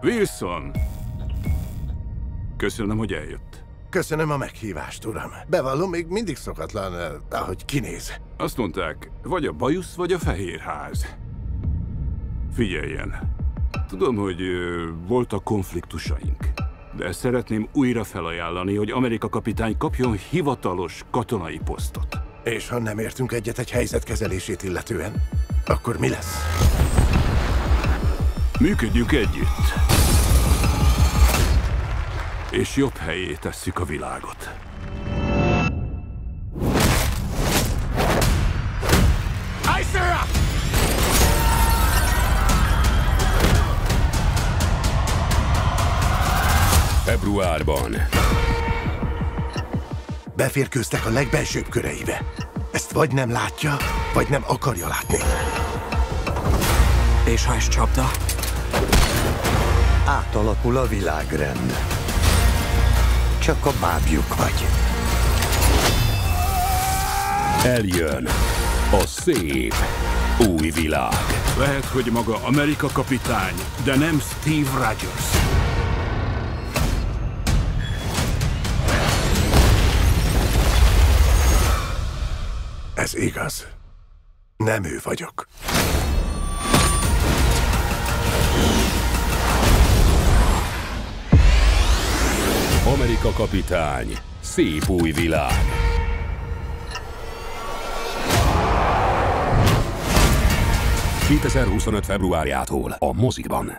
Wilson! Köszönöm, hogy eljött. Köszönöm a meghívást, uram. Bevallom, még mindig szokatlan, ahogy kinéz. Azt mondták, vagy a bajusz, vagy a Fehérház. Figyeljen, tudom, hogy voltak konfliktusaink, de szeretném újra felajánlani, hogy Amerika kapitány kapjon hivatalos katonai posztot. És ha nem értünk egyet egy helyzet kezelését illetően, akkor mi lesz? Működjünk együtt. És jobb helyé tesszük a világot. Februárban. Beférkőztek a legbelsőbb köreibe. Ezt vagy nem látja, vagy nem akarja látni. És ha ez csapda? Átalakul a világrend. Csak a bábjuk vagy. Eljön a szép új világ. Lehet, hogy maga Amerika kapitány, de nem Steve Rogers. Ez igaz. Nem ő vagyok. Amerika kapitány, szép új világ. 2025. februárjától a mozikban.